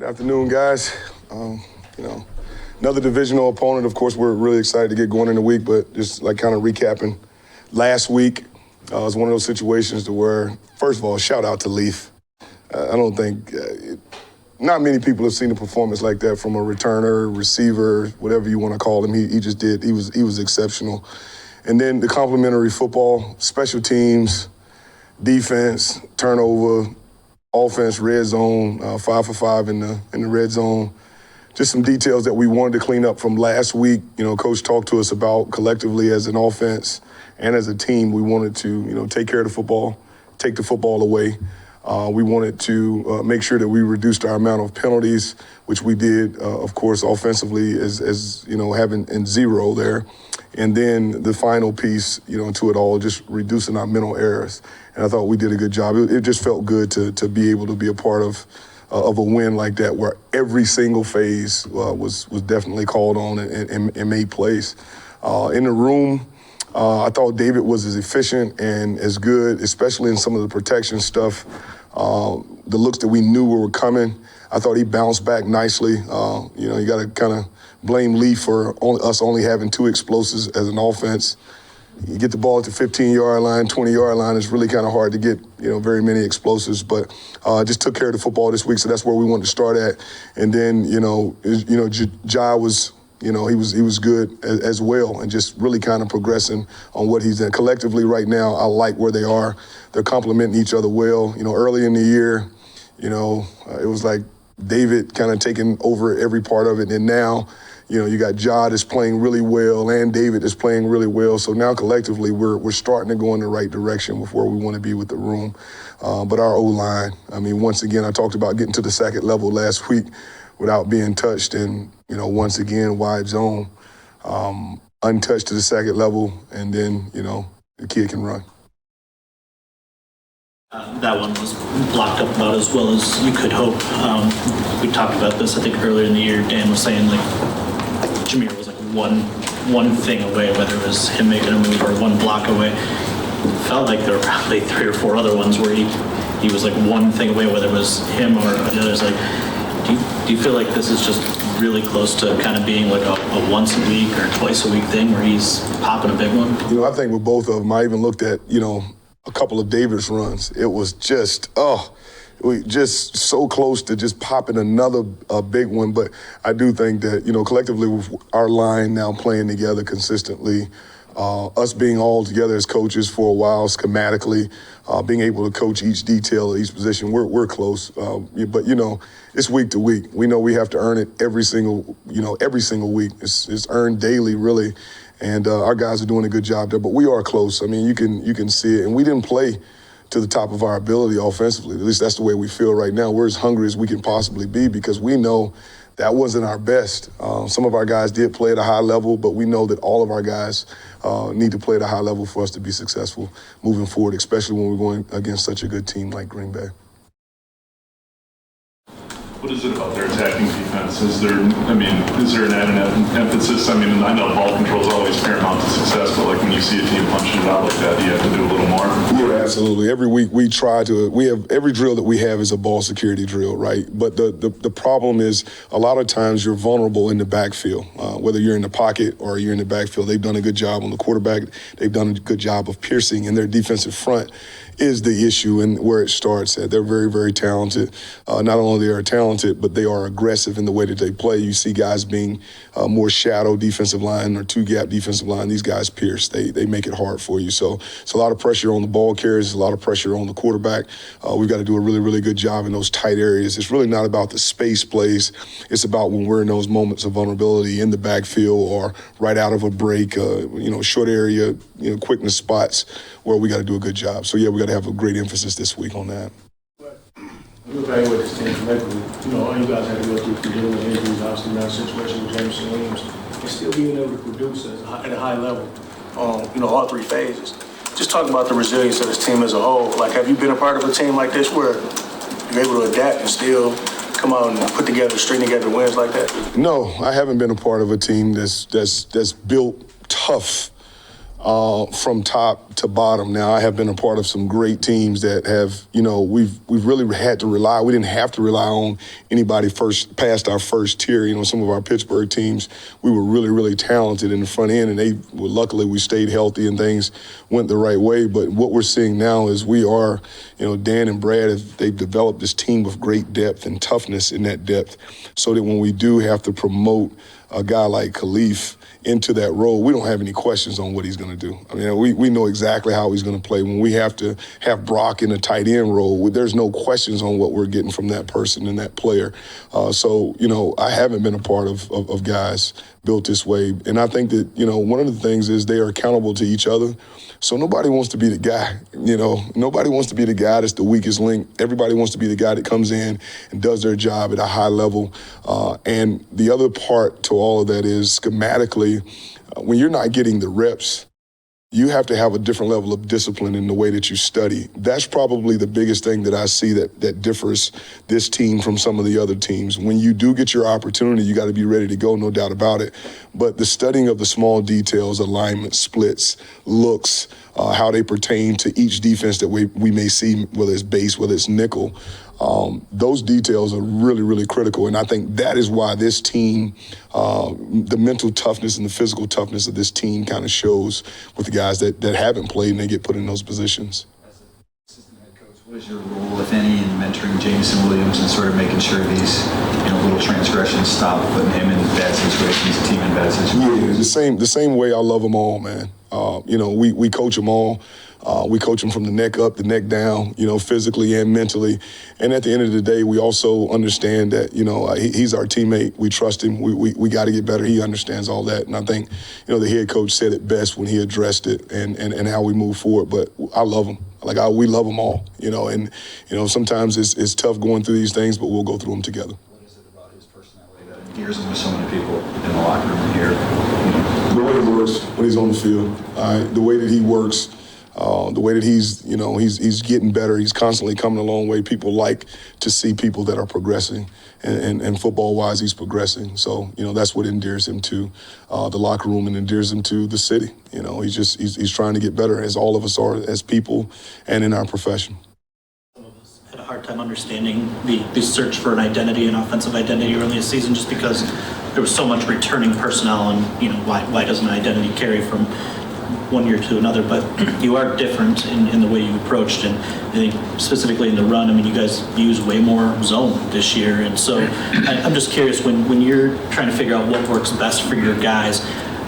Afternoon, guys. Another divisional opponent. Of course, we're really excited to get going in the week, but just like kind of recapping last week, it was one of those situations to where, first of all, shout out to Leaf. I don't think, not many people have seen a performance like that from a returner, receiver, whatever you want to call him. He just did. He was exceptional. And then the complementary football, special teams, defense, turnover, offense, red zone, 5 for 5 in the red zone. Just some details that we wanted to clean up from last week. Coach talked to us about collectively as an offense and as a team. We wanted to, take care of the football, take the football away. We wanted to make sure that we reduced our amount of penalties, which we did, of course, offensively as having in 0 there. And then the final piece, to it all, just reducing our mental errors. And I thought we did a good job. It just felt good to be able to be a part of a win like that, where every single phase was definitely called on and made plays. In the room, I thought David was as efficient and as good, especially in some of the protection stuff. The looks that we knew were coming, I thought he bounced back nicely. You got to kind of blame Lee for us only having 2 explosives as an offense. You get the ball at the 15-yard line, 20-yard line, it's really kind of hard to get, very many explosives. But just took care of the football this week, so that's where we wanted to start at. And then, Ja was, he was good as well, and just really kind of progressing on what he's done. Collectively right now, I like where they are. They're complementing each other well. Early in the year, it was like David kind of taking over every part of it. And now, you got Ja that's playing really well and David is playing really well. So now collectively we're starting to go in the right direction with where we want to be with the room. But our O-line, once again, I talked about getting to the second level last week without being touched. And, once again, wide zone, untouched to the second level. And then, the kid can run. That one was blocked up about as well as you could hope. We talked about this, I think, earlier in the year. Dan was saying, Jameer was one thing away, whether it was him making a move or one block away. It felt like there were probably 3 or 4 other ones where he was one thing away, whether it was him or the others. Do you feel like this is just really close to kind of being a once a week or twice a week thing where he's popping a big one? I think with both of them, I even looked at, a couple of Davis runs. It was just, we just so close to just popping another big one. But I do think that, collectively with our line now playing together consistently, us being all together as coaches for a while, schematically, being able to coach each detail of each position, we're close. But, it's week to week. We know we have to earn it every single week. It's earned daily, really. And our guys are doing a good job there, but we are close. You can see it. And we didn't play to the top of our ability offensively. At least that's the way we feel right now. We're as hungry as we can possibly be because we know that wasn't our best. Some of our guys did play at a high level, but we know that all of our guys need to play at a high level for us to be successful moving forward, especially when we're going against such a good team like Green Bay. What is it about their attacking defense? Is there an added emphasis? I know ball control is always paramount to success, but when you see a team punching it out like that, you have to do a little more. Yeah, absolutely. Every week we have every drill that we have is a ball security drill, right? But the problem is a lot of times you're vulnerable in the backfield, whether you're in the pocket or you're in the backfield. They've done a good job on the quarterback. They've done a good job of piercing, and their defensive front is the issue and where it starts at. They're very, very talented. Not only they are talented, but they are aggressive in the way that they play. You see guys being more shadow defensive line or 2-gap defensive line. These guys pierce. They make it hard for you. So it's a lot of pressure on the ball carriers, a lot of pressure on the quarterback. We've got to do a really, really good job in those tight areas. It's really not about the space plays. It's about when we're in those moments of vulnerability in the backfield or right out of a break, short area, quickness spots where we got to do a good job. So, yeah, we got to have a great emphasis this week on that. You evaluate this team collectively. All you guys had to go through dealing with injuries, obviously now situation with Jameson Williams, and still being able to produce at a high level on, all 3 phases. Just talk about the resilience of this team as a whole. Have you been a part of a team like this where you're able to adapt and still come out and put together, string together wins like that? No, I haven't been a part of a team that's built tough from top to bottom. Now, I have been a part of some great teams that have, we've really had to rely. We didn't have to rely on anybody past our first tier. Some of our Pittsburgh teams, we were really, really talented in the front end, and luckily we stayed healthy and things went the right way. But what we're seeing now is we are, Dan and Brad, they've developed this team of great depth and toughness in that depth, so that when we do have to promote a guy like Khalif into that role, we don't have any questions on what he's going to do. I mean, we know exactly how he's going to play. When we have to have Brock in a tight end role, there's no questions on what we're getting from that person and that player. So, I haven't been a part of guys built this way. And I think that, one of the things is they are accountable to each other. So nobody wants to be the guy, nobody wants to be the guy that's the weakest link. Everybody wants to be the guy that comes in and does their job at a high level. And the other part to all of that is schematically, when you're not getting the reps, you have to have a different level of discipline in the way that you study. That's probably the biggest thing that I see that differs this team from some of the other teams. When you do get your opportunity, you got to be ready to go, no doubt about it. But the studying of the small details, alignment, splits, looks, how they pertain to each defense that we may see, whether it's base, whether it's nickel, those details are really, really critical. And I think that is why this team, the mental toughness and the physical toughness of this team kind of shows with the guys that haven't played and they get put in those positions. As an assistant head coach, what is your role, if any, in mentoring Jameson Williams and sort of making sure these little transgressions stop, putting him in bad situations, the team in bad situations? Yeah, the same way I love them all, man. We coach them all. We coach them from the neck up, the neck down, physically and mentally. And at the end of the day, we also understand that, he's our teammate. We trust him. We got to get better. He understands all that. And I think, the head coach said it best when he addressed it and how we move forward. But I love him. We love them all, and, sometimes it's tough going through these things, but we'll go through them together. What is it about his personality that endears him with so many people in the locker room here? The way he works when he's on the field, the way that he works, the way that he's getting better. He's constantly coming a long way. People like to see people that are progressing, and football-wise, he's progressing. So, that's what endears him to the locker room and endears him to the city. He's trying to get better, as all of us are, as people and in our profession. Some of us had a hard time understanding the search for an identity, an offensive identity early this season, just because there was so much returning personnel, and why doesn't an identity carry from one year to another? But you are different in the way you approached, and I think specifically in the run, you guys use way more zone this year, and so I'm just curious, when you're trying to figure out what works best for your guys,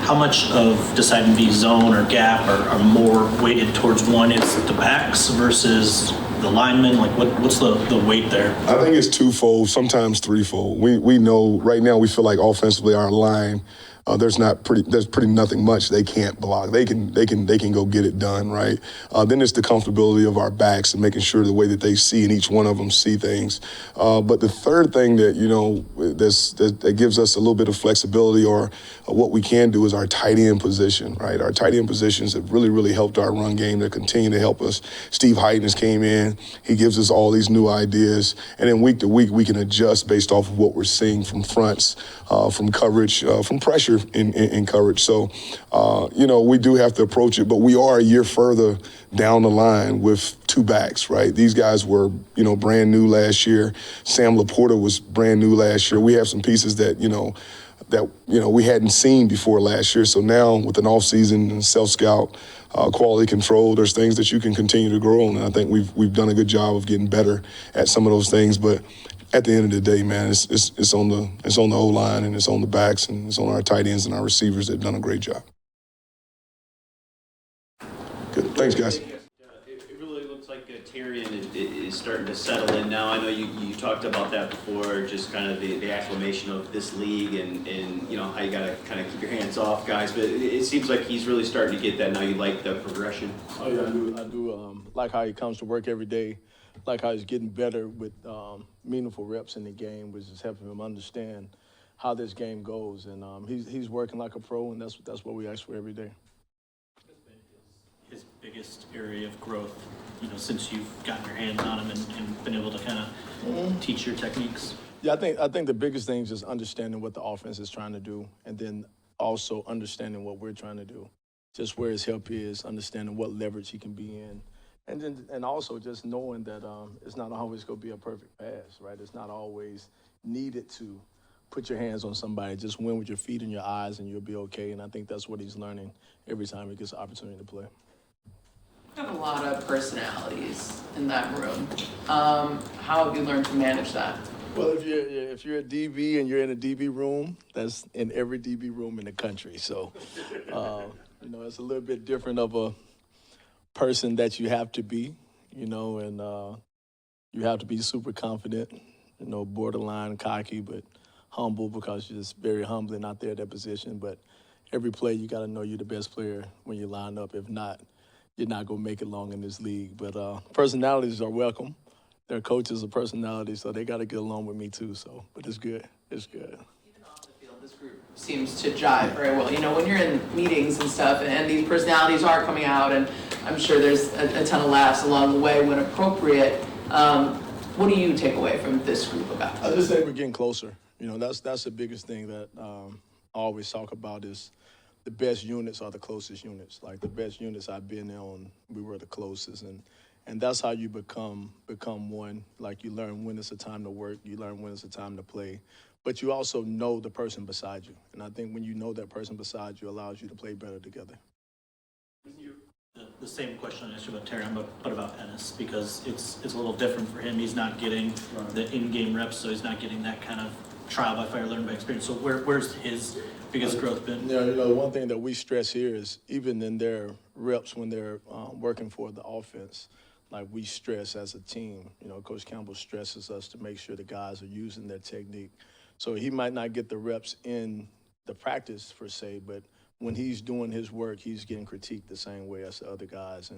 how much of deciding the zone or gap are more weighted towards one is the backs versus the linemen? What's the weight there? I think it's twofold, sometimes threefold. We know right now we feel like offensively our line, there's pretty nothing much they can't block. They can go get it done, right? Then it's the comfortability of our backs and making sure the way that they see and each one of them see things. But the third thing that that gives us a little bit of flexibility, or what we can do, is our tight end position, right? Our tight end positions have really, really helped our run game. They continue to help us. Steve Heighton has came in. He gives us all these new ideas, and then week to week we can adjust based off of what we're seeing from fronts, from coverage, from pressure in coverage. So, we do have to approach it, but we are a year further down the line with two backs, right? These guys were, brand new last year. Sam Laporta was brand new last year. We have some pieces that we hadn't seen before last year. So now with an offseason and self-scout, quality control, there's things that you can continue to grow on. And I think we've done a good job of getting better at some of those things. But at the end of the day, man, it's on the O-line, and it's on the backs, and it's on our tight ends and our receivers that have done a great job. Good. Thanks, guys. It really looks like Tyrion is starting to settle in now. I know you talked about that before, just kind of the acclimation of this league and how you got to kind of keep your hands off guys. But it seems like he's really starting to get that now. You like the progression? Oh, yeah, I do like how he comes to work every day, like how he's getting better with meaningful reps in the game, which is helping him understand how this game goes. And he's working like a pro, and that's what we ask for every day. His biggest area of growth, since you've gotten your hands on him and been able to kind of teach your techniques? Yeah, I think the biggest thing is just understanding what the offense is trying to do, and then also understanding what we're trying to do. just where his help is, understanding what leverage he can be in. And also just knowing that it's not always going to be a perfect pass, right? It's not always needed to put your hands on somebody. Just win with your feet and your eyes, and you'll be okay. And I think that's what he's learning every time he gets the opportunity to play. You have a lot of personalities in that room. How have you learned to manage that? Well, if you're a DB and you're in a DB room, that's in every DB room in the country. So, it's a little bit different of a person that you have to be, and you have to be super confident, borderline cocky, but humble because you're just very humble and not there at that position. But every play, you got to know you're the best player when you line up. If not, you're not going to make it long in this league. But personalities are welcome. Their coaches are personalities, so they got to get along with me too. So, but it's good. It's good. Even off the field, this group seems to jive very well. When you're in meetings and stuff, and these personalities are coming out, and I'm sure there's a ton of laughs along the way when appropriate. What do you take away from this group about? I just think we're getting closer. That's the biggest thing that I always talk about is the best units are the closest units. Like the best units I've been on, we were the closest, and that's how you become one. Like you learn when it's a time to work, you learn when it's a time to play, but you also know the person beside you. And I think when you know that person beside you allows you to play better together. The same question I asked you about Terry, but about Ennis, because it's a little different for him. He's not getting the in-game reps, so he's not getting that kind of trial by fire, learn by experience. So where's his biggest growth been? One thing that we stress here is even in their reps when they're working for the offense, like we stress as a team. Coach Campbell stresses us to make sure the guys are using their technique. So he might not get the reps in the practice per se, but when he's doing his work, he's getting critiqued the same way as the other guys.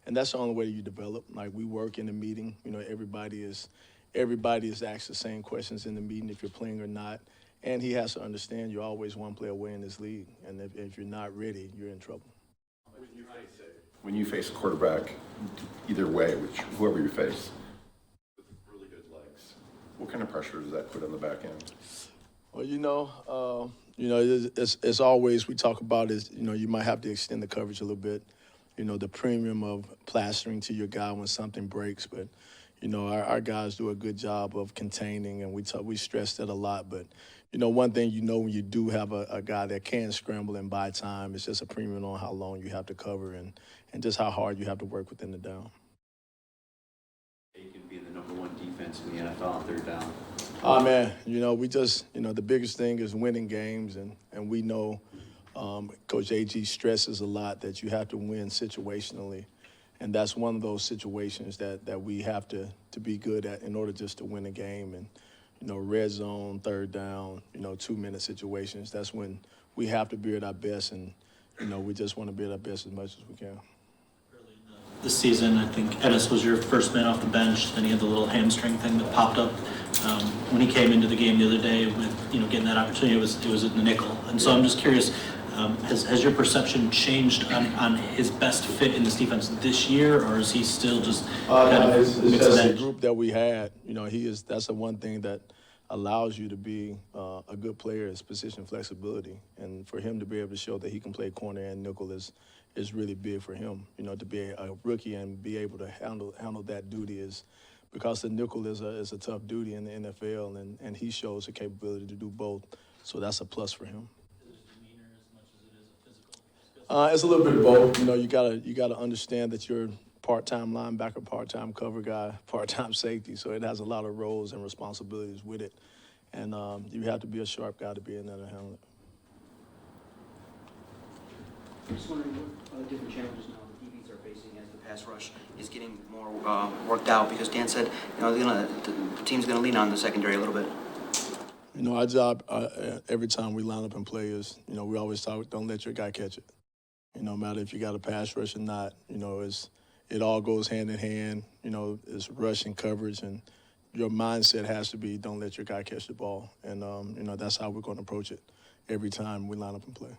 And that's the only way you develop. Like we work in the meeting, everybody is asked the same questions in the meeting if you're playing or not. And he has to understand you're always one play away in this league. And if you're not ready, you're in trouble. When you face a quarterback, either way, whoever you face, with really good legs, what kind of pressure does that put on the back end? Well, it's always we talk about is, you might have to extend the coverage a little bit, the premium of plastering to your guy when something breaks. But, our guys do a good job of containing, and we stress that a lot. But, one thing when you do have a guy that can scramble and buy time, it's just a premium on how long you have to cover and just how hard you have to work within the down. You can be the number one defense in the NFL on third down. Oh, man, we just, the biggest thing is winning games, and we know Coach A.G. stresses a lot that you have to win situationally, and that's one of those situations that we have to be good at in order just to win a game. And, red zone, third down, 2-minute situations, that's when we have to be at our best, and, we just want to be at our best as much as we can. This season, I think Ennis was your first man off the bench. Then he had the little hamstring thing that popped up when he came into the game the other day. With getting that opportunity, it was in the nickel. And so I'm just curious, has your perception changed on his best fit in this defense this year, or is he still just it's just the group that we had? That's the one thing that allows you to be a good player is position flexibility, and for him to be able to show that he can play corner and nickel is really big for him. To be a rookie and be able to handle that duty is because the nickel is a tough duty in the NFL, and he shows the capability to do both. So that's a plus for him. Is it demeanor as much as it is a physical? It's a little bit of both. You gotta understand that you're part-time linebacker, part-time cover guy, part-time safety. So it has a lot of roles and responsibilities with it, and you have to be a sharp guy to be in there to handle it. I'm just wondering what different challenges now the DBs are facing as the pass rush is getting more worked out, because Dan said, the team's going to lean on the secondary a little bit. Our job every time we line up and play is, we always talk, don't let your guy catch it. No matter if you got a pass rush or not, it all goes hand in hand. It's rush and coverage, and your mindset has to be don't let your guy catch the ball. And, that's how we're going to approach it every time we line up and play.